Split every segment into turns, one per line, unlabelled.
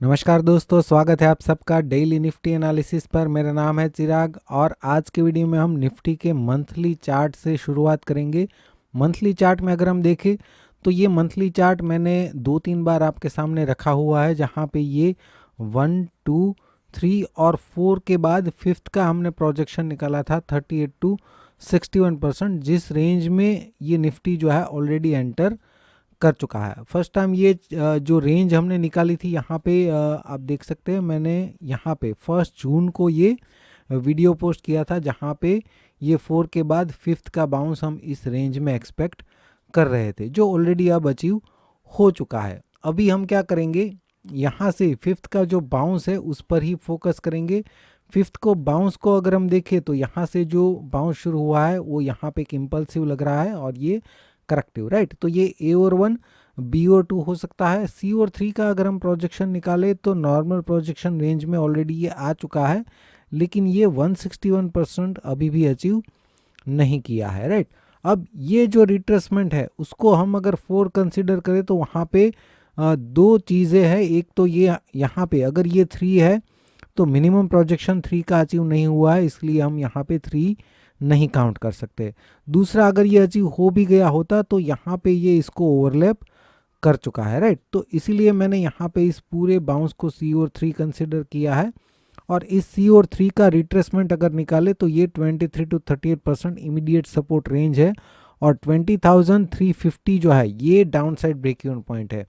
नमस्कार दोस्तों, स्वागत है आप सबका डेली निफ्टी एनालिसिस पर। मेरा नाम है चिराग और आज के वीडियो में हम निफ्टी के मंथली चार्ट से शुरुआत करेंगे। मंथली चार्ट में अगर हम देखें तो ये मंथली चार्ट मैंने 2-3 बार आपके सामने रखा हुआ है, जहाँ पे ये 1, 2, 3 और 4 के बाद फिफ्थ का हमने प्रोजेक्शन निकाला था 38 to 61%, जिस रेंज में ये निफ्टी जो है ऑलरेडी एंटर कर चुका है। फर्स्ट टाइम ये जो रेंज हमने निकाली थी यहाँ पे आप देख सकते हैं, मैंने यहाँ पे 1 जून को ये वीडियो पोस्ट किया था, जहाँ पे ये 4 के बाद फिफ्थ का बाउंस हम इस रेंज में एक्सपेक्ट कर रहे थे, जो ऑलरेडी अब अचीव हो चुका है। अभी हम क्या करेंगे, यहाँ से फिफ्थ का जो बाउंस है उस पर ही फोकस करेंगे। फिफ्थ को बाउंस को अगर हम देखें तो यहाँ से जो बाउंस शुरू हुआ है वो यहाँ पे एक इम्पल्सिव लग रहा है और ये करेक्टिव, राइट। तो ये ए और 1, बी और 2 हो सकता है। सी और 3 का अगर हम प्रोजेक्शन निकालें तो नॉर्मल प्रोजेक्शन रेंज में ऑलरेडी ये आ चुका है, लेकिन ये 161% अभी भी अचीव नहीं किया है, राइट। अब ये जो रिट्रेसमेंट है उसको हम अगर 4 कंसिडर करें तो वहाँ पे दो चीज़ें हैं। एक तो ये यहाँ पे अगर ये 3 है तो मिनिमम प्रोजेक्शन 3 का अचीव नहीं हुआ है, इसलिए हम यहाँ पे 3 नहीं काउंट कर सकते। दूसरा, अगर ये अचीव हो भी गया होता तो यहाँ पे ये इसको ओवरलैप कर चुका है, राइट। तो इसीलिए मैंने यहाँ पे इस पूरे बाउंस को सी और 3 कंसिडर किया है। और इस सी और 3 का रिट्रेसमेंट अगर निकाले तो ये 23 to 38% इमीडिएट सपोर्ट रेंज है और 20,350 जो है ये down side break even point है।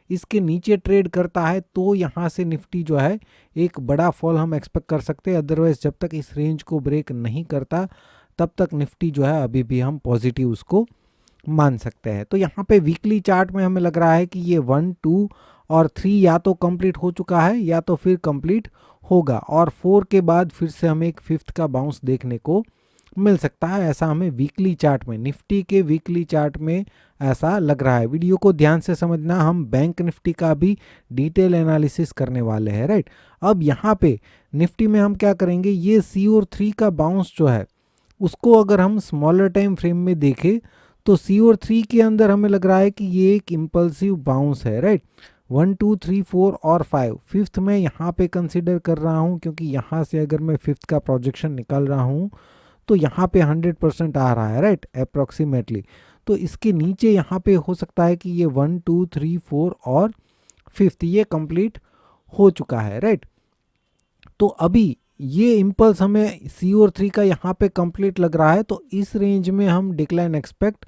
इसके नीचे ट्रेड करता है तो यहाँ से निफ्टी जो है एक बड़ा फॉल हम एक्सपेक्ट कर सकते हैं। अदरवाइज जब तक इस रेंज को ब्रेक नहीं करता तब तक निफ्टी जो है अभी भी हम पॉजिटिव उसको मान सकते हैं। तो यहाँ पे वीकली चार्ट में हमें लग रहा है कि ये 1, 2 और 3 या तो कंप्लीट हो चुका है या तो फिर कंप्लीट होगा, और 4 के बाद फिर से हमें एक फिफ्थ का बाउंस देखने को मिल सकता है। ऐसा हमें वीकली चार्ट में, निफ्टी के वीकली चार्ट में ऐसा लग रहा है। वीडियो को ध्यान से समझना, हम बैंक निफ्टी का भी डिटेल एनालिसिस करने वाले हैं, राइट। अब यहाँ पे निफ्टी में हम क्या करेंगे, ये सी और 3 का बाउंस जो है उसको अगर हम स्मॉलर टाइम फ्रेम में देखें तो सी और 3 के अंदर हमें लग रहा है कि ये एक इम्पल्सिव बाउंस है, राइट। 1, 2, 3, 4 और 5, फिफ्थ में यहाँ पे कंसिडर कर रहा हूँ, क्योंकि यहाँ से अगर मैं फिफ्थ का प्रोजेक्शन निकाल रहा हूँ तो यहाँ पे 100% आ रहा है, राइट, अप्रोक्सीमेटली। तो इसके नीचे यहाँ पे हो सकता है कि ये 1, 2, 3, 4 और फिफ्थ ये कंप्लीट हो चुका है, राइट। तो अभी ये इम्पल्स हमें सी और 3 का यहाँ पे कंप्लीट लग रहा है, तो इस रेंज में हम डिक्लाइन एक्सपेक्ट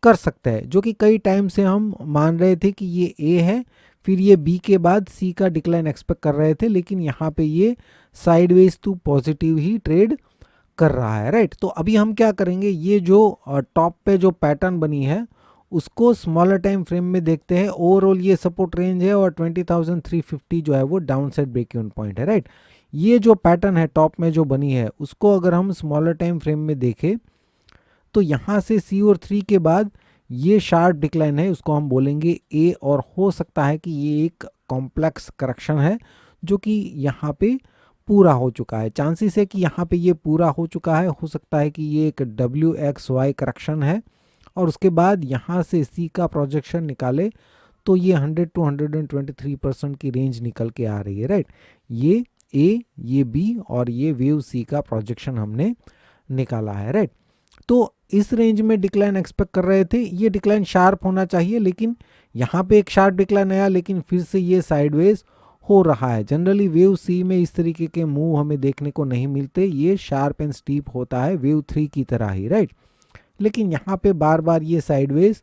कर सकते हैं, जो कि कई टाइम से हम मान रहे थे कि ये ए है, फिर ये बी के बाद सी का डिक्लाइन एक्सपेक्ट कर रहे थे, लेकिन यहाँ पे ये साइडवेज टू पॉजिटिव ही ट्रेड कर रहा है, राइट। तो अभी हम क्या करेंगे, ये जो टॉप पे जो पैटर्न बनी है उसको स्मॉलर टाइम फ्रेम में देखते हैं। ओवरऑल ये सपोर्ट रेंज है और 20,350 जो है वो down side break even point है, राइट। ये जो पैटर्न है टॉप में जो बनी है उसको अगर हम स्मॉलर टाइम फ्रेम में देखें तो यहाँ से सी और 3 के बाद ये शार्प डिक्लाइन है, उसको हम बोलेंगे ए, और हो सकता है कि ये एक कॉम्प्लेक्स करेक्शन है जो कि यहाँ पे पूरा हो चुका है। चांसेस है कि यहाँ पे ये पूरा हो चुका है, हो सकता है कि ये एक WXY करेक्शन है और उसके बाद यहाँ से सी का प्रोजेक्शन निकाले तो ये 100 to 123% की रेंज निकल के आ रही है, राइट। ये ए, ये बी और ये वेव सी का प्रोजेक्शन हमने निकाला है, राइट। तो इस रेंज में डिक्लाइन एक्सपेक्ट कर रहे थे, ये डिक्लाइन शार्प होना चाहिए, लेकिन यहाँ पे एक शार्प डिक्लाइन आया, लेकिन फिर से ये साइडवेज हो रहा है। जनरली वेव सी में इस तरीके के मूव हमें देखने को नहीं मिलते, ये शार्प एंड स्टीप होता है वेव 3 की तरह ही, राइट। लेकिन यहाँ पे बार बार ये साइडवेज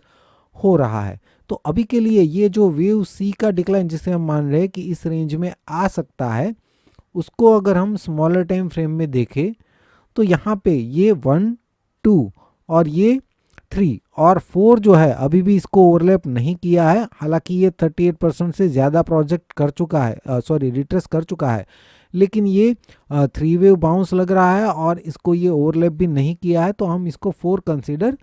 हो रहा है। तो अभी के लिए ये जो वेव सी का डिक्लाइन जिसे हम मान रहे हैं कि इस रेंज में आ सकता है, उसको अगर हम स्मॉलर टाइम फ्रेम में देखें तो यहाँ पे ये 1, 2 और ये 3 और 4 जो है अभी भी इसको ओवरलैप नहीं किया है। हालांकि ये 38% से ज़्यादा प्रोजेक्ट कर चुका है, रिट्रेस कर चुका है, लेकिन ये 3 वेव बाउंस लग रहा है और इसको ये ओवरलैप भी नहीं किया है, तो हम इसको 4 कंसिडर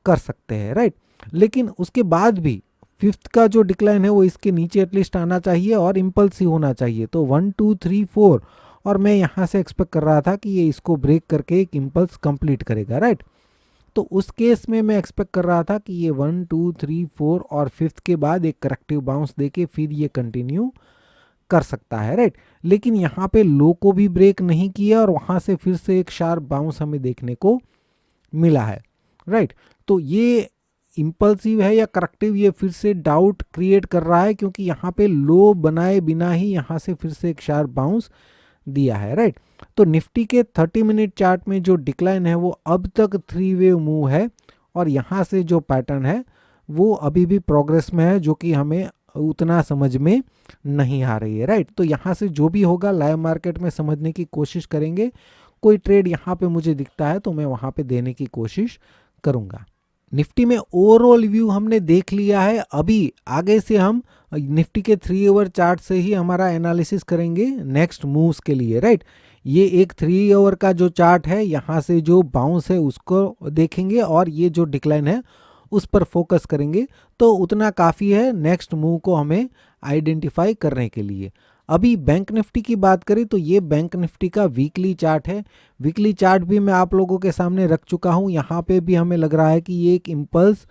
कर सकते हैं, राइट। लेकिन उसके बाद भी फिफ्थ का जो डिक्लाइन है वो इसके नीचे एटलीस्ट आना चाहिए और इम्पल्सिव होना चाहिए। तो 1, 2, 3, 4 और मैं यहाँ से एक्सपेक्ट कर रहा था कि ये इसको ब्रेक करके एक इम्पल्स कंप्लीट करेगा, राइट। तो उस केस में मैं एक्सपेक्ट कर रहा था कि ये 1, 2, 3, 4 और फिफ्थ के बाद एक करेक्टिव बाउंस देके फिर ये कंटिन्यू कर सकता है, राइट। लेकिन यहाँ पे लो को भी ब्रेक नहीं किया और वहाँ से फिर से एक शार्प बाउंस हमें देखने को मिला है, राइट। तो ये इम्पल्सिव है या करेक्टिव, ये फिर से डाउट क्रिएट कर रहा है, क्योंकि यहाँ पे लो बनाए बिना ही यहाँ से फिर से एक शार्प बाउंस दिया है, राइट। तो निफ्टी के 30 मिनट चार्ट में जो डिक्लाइन है वो अब तक 3 वेव मूव है, और यहाँ से जो पैटर्न है वो अभी भी प्रोग्रेस में है, जो कि हमें उतना समझ में नहीं आ रही है, राइट। तो यहाँ से जो भी होगा लाइव मार्केट में समझने की कोशिश करेंगे। कोई ट्रेड यहाँ पे मुझे दिखता है तो मैं वहाँ पे देने की कोशिश करूँगा। निफ्टी में ओवरऑल व्यू हमने देख लिया है। अभी आगे से हम निफ्टी के 3 आवर चार्ट से ही हमारा एनालिसिस करेंगे नेक्स्ट मूव्स के लिए, राइट। ये एक 3 आवर का जो चार्ट है, यहाँ से जो बाउंस है उसको देखेंगे और ये जो डिक्लाइन है उस पर फोकस करेंगे, तो उतना काफ़ी है नेक्स्ट मूव को हमें आइडेंटिफाई करने के लिए। अभी बैंक निफ्टी की बात करें तो ये बैंक निफ्टी का वीकली चार्ट है। वीकली चार्ट भी मैं आप लोगों के सामने रख चुका हूँ। यहाँ पे भी हमें लग रहा है कि ये एक इम्पल्स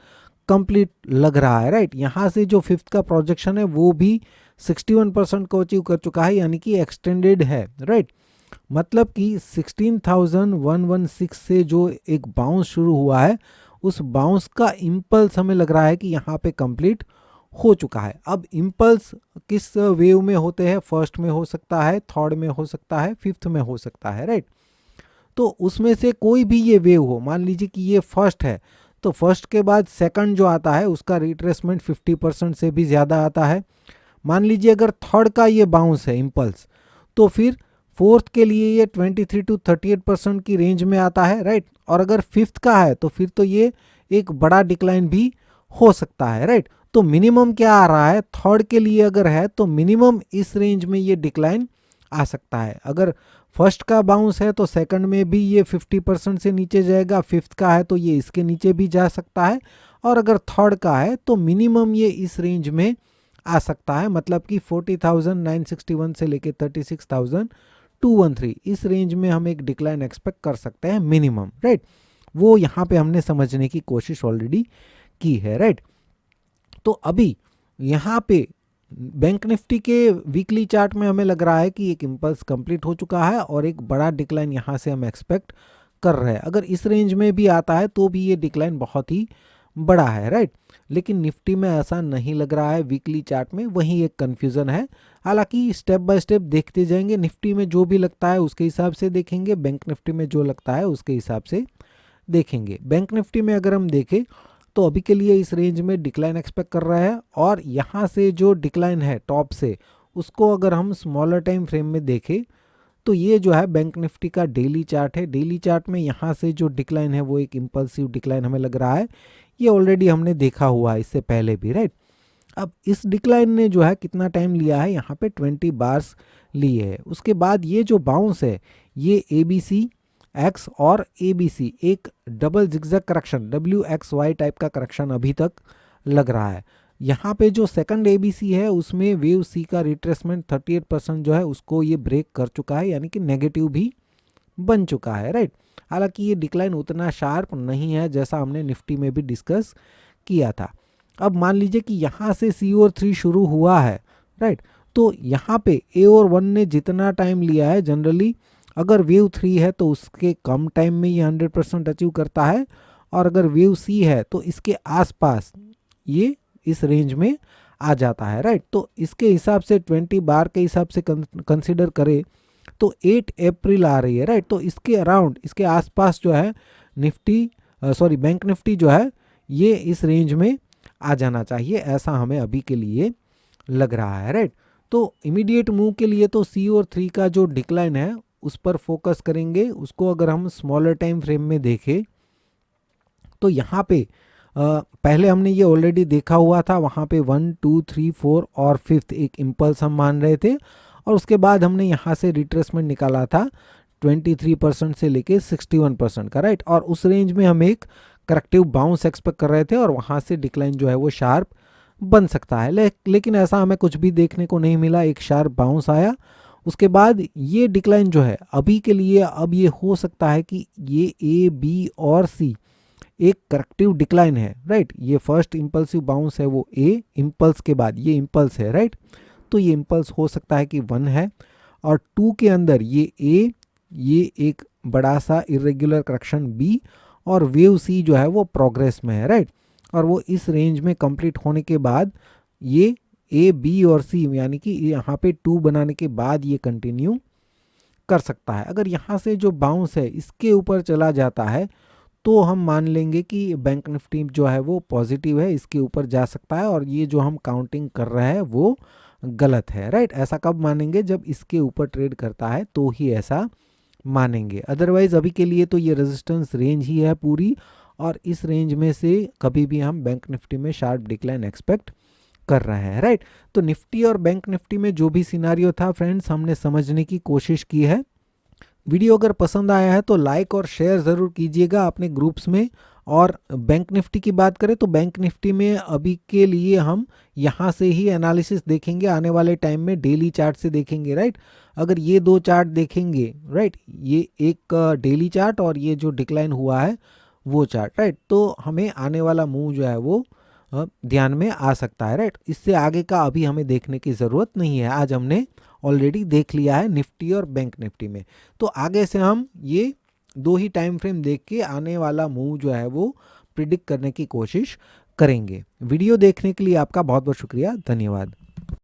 कंप्लीट लग रहा है, राइट। यहाँ से जो फिफ्थ का प्रोजेक्शन है वो भी 61% को अचीव कर चुका है, यानी कि एक्सटेंडेड है, राइट। मतलब कि 16,116 से जो एक बाउंस शुरू हुआ है, उस बाउंस का इम्पल्स हमें लग रहा है कि यहाँ पे कंप्लीट हो चुका है। अब इम्पल्स किस वेव में होते हैं, फर्स्ट में हो सकता है, थर्ड में हो सकता है, फिफ्थ में हो सकता है, राइट। तो उसमें से कोई भी ये वेव हो, मान लीजिए कि ये फर्स्ट है, तो फर्स्ट के बाद सेकंड जो आता है उसका रिट्रेसमेंट 50% से भी ज़्यादा आता है। मान लीजिए अगर थर्ड का ये बाउंस है इम्पल्स, तो फिर फोर्थ के लिए ये 23 to 38% की रेंज में आता है, राइट। और अगर फिफ्थ का है तो फिर तो ये एक बड़ा डिक्लाइन भी हो सकता है, राइट। तो मिनिमम क्या आ रहा है, थर्ड के लिए अगर है तो मिनिमम इस रेंज में ये डिक्लाइन आ सकता है। अगर फर्स्ट का बाउंस है तो सेकंड में भी ये 50% से नीचे जाएगा, फिफ्थ का है तो ये इसके नीचे भी जा सकता है, और अगर थर्ड का है तो मिनिमम ये इस रेंज में आ सकता है। मतलब कि 40,961 से लेके 36,213 इस रेंज में हम एक डिक्लाइन एक्सपेक्ट कर सकते हैं मिनिमम, राइट। वो यहाँ पे हमने समझने की कोशिश ऑलरेडी की है, राइट। तो अभी यहाँ पे बैंक निफ्टी के वीकली चार्ट में हमें लग रहा है कि एक इम्पल्स कंप्लीट हो चुका है और एक बड़ा डिक्लाइन यहाँ से हम एक्सपेक्ट कर रहे हैं। अगर इस रेंज में भी आता है तो भी ये डिक्लाइन बहुत ही बड़ा है, राइट। लेकिन निफ्टी में ऐसा नहीं लग रहा है वीकली चार्ट में, वही एक कन्फ्यूज़न है। हालांकि स्टेप बाय स्टेप देखते जाएंगे, निफ्टी में जो भी लगता है उसके हिसाब से देखेंगे, बैंक निफ्टी में जो लगता है उसके हिसाब से देखेंगे। बैंक निफ्टी में अगर हम देखें तो अभी के लिए इस रेंज में डिक्लाइन एक्सपेक्ट कर रहा है, और यहाँ से जो डिक्लाइन है टॉप से उसको अगर हम स्मॉलर टाइम फ्रेम में देखें तो ये जो है बैंक निफ्टी का डेली चार्ट है। डेली चार्ट में यहाँ से जो डिक्लाइन है वो एक इम्पल्सिव डिक्लाइन हमें लग रहा है। ये ऑलरेडी हमने देखा हुआ है इससे पहले भी, राइट। अब इस डिक्लाइन ने जो है कितना टाइम लिया है, यहाँ पे 20 बार्स लिए है। उसके बाद ये जो बाउंस है ये ABC X और ABC एक double zigzag correction WXY type का करेक्शन अभी तक लग रहा है। यहाँ पे जो सेकंड ABC है उसमें वेव C का रिट्रेसमेंट 38% जो है उसको ये ब्रेक कर चुका है, यानी कि नेगेटिव भी बन चुका है, राइट। हालांकि ये डिक्लाइन उतना शार्प नहीं है जैसा हमने निफ्टी में भी डिस्कस किया था। अब मान लीजिए कि यहाँ से C और 3 शुरू हुआ है, राइट। तो यहाँ पे A और 1 ने जितना टाइम लिया है, जनरली अगर वेव 3 है तो उसके कम टाइम में ये 100% अचीव करता है, और अगर वेव C है तो इसके आसपास ये इस रेंज में आ जाता है, राइट। तो इसके हिसाब से 20 बार के हिसाब से कंसीडर करें तो 8 अप्रैल आ रही है, राइट। तो इसके अराउंड, इसके आसपास जो है बैंक निफ्टी जो है ये इस रेंज में आ जाना चाहिए, ऐसा हमें अभी के लिए लग रहा है, राइट। तो इमीडिएट मूव के लिए तो C और 3 का जो डिक्लाइन है उस पर फोकस करेंगे। उसको अगर हम स्मॉलर टाइम फ्रेम में देखें तो यहाँ पे पहले हमने ये ऑलरेडी देखा हुआ था, वहाँ पे 1, 2, 3, 4 और 5th एक इम्पल्स हम मान रहे थे, और उसके बाद हमने यहाँ से रिट्रेसमेंट निकाला था 23% से लेके 61% का, राइट। और उस रेंज में हम एक करेक्टिव बाउंस एक्सपेक्ट कर रहे थे और वहाँ से डिक्लाइन जो है वो शार्प बन सकता है, लेकिन ऐसा हमें कुछ भी देखने को नहीं मिला। एक शार्प बाउंस आया, उसके बाद ये डिक्लाइन जो है अभी के लिए, अब ये हो सकता है कि ये A, B और C एक करेक्टिव डिक्लाइन है, राइट। ये फर्स्ट इम्पल्सिव बाउंस है वो A, इम्पल्स के बाद ये इम्पल्स है, राइट। तो ये इम्पल्स हो सकता है कि 1 है, और 2 के अंदर ये एक बड़ा सा इरेगुलर करेक्शन B, और वेव C जो है वो प्रोग्रेस में है, राइट। और वो इस रेंज में कंप्लीट होने के बाद ये A, B और C, यानी कि यहाँ पे 2 बनाने के बाद ये कंटिन्यू कर सकता है। अगर यहाँ से जो बाउंस है इसके ऊपर चला जाता है तो हम मान लेंगे कि बैंक निफ्टी जो है वो पॉजिटिव है, इसके ऊपर जा सकता है, और ये जो हम काउंटिंग कर रहे हैं वो गलत है, राइट। ऐसा कब मानेंगे? जब इसके ऊपर ट्रेड करता है तो ही ऐसा मानेंगे, अदरवाइज अभी के लिए तो ये रेजिस्टेंस रेंज ही है पूरी, और इस रेंज में से कभी भी हम बैंक निफ्टी में शार्प डिक्लाइन एक्सपेक्ट कर रहे हैं, राइट। तो निफ्टी और बैंक निफ्टी में जो भी सिनारियो था फ्रेंड्स, हमने समझने की कोशिश की है। वीडियो अगर पसंद आया है तो लाइक और शेयर ज़रूर कीजिएगा अपने ग्रुप्स में। और बैंक निफ्टी की बात करें तो बैंक निफ्टी में अभी के लिए हम यहाँ से ही एनालिसिस देखेंगे, आने वाले टाइम में डेली चार्ट से देखेंगे, राइट। अगर ये 2 चार्ट देखेंगे, राइट, ये एक डेली चार्ट और ये जो डिक्लाइन हुआ है वो चार्ट, राइट, तो हमें आने वाला मूव जो है वो ध्यान में आ सकता है, राइट। इससे आगे का अभी हमें देखने की ज़रूरत नहीं है, आज हमने ऑलरेडी देख लिया है निफ्टी और बैंक निफ्टी में। तो आगे से हम ये 2 ही टाइम फ्रेम देख के आने वाला मूव जो है वो प्रिडिक्ट करने की कोशिश करेंगे। वीडियो देखने के लिए आपका बहुत बहुत शुक्रिया, धन्यवाद।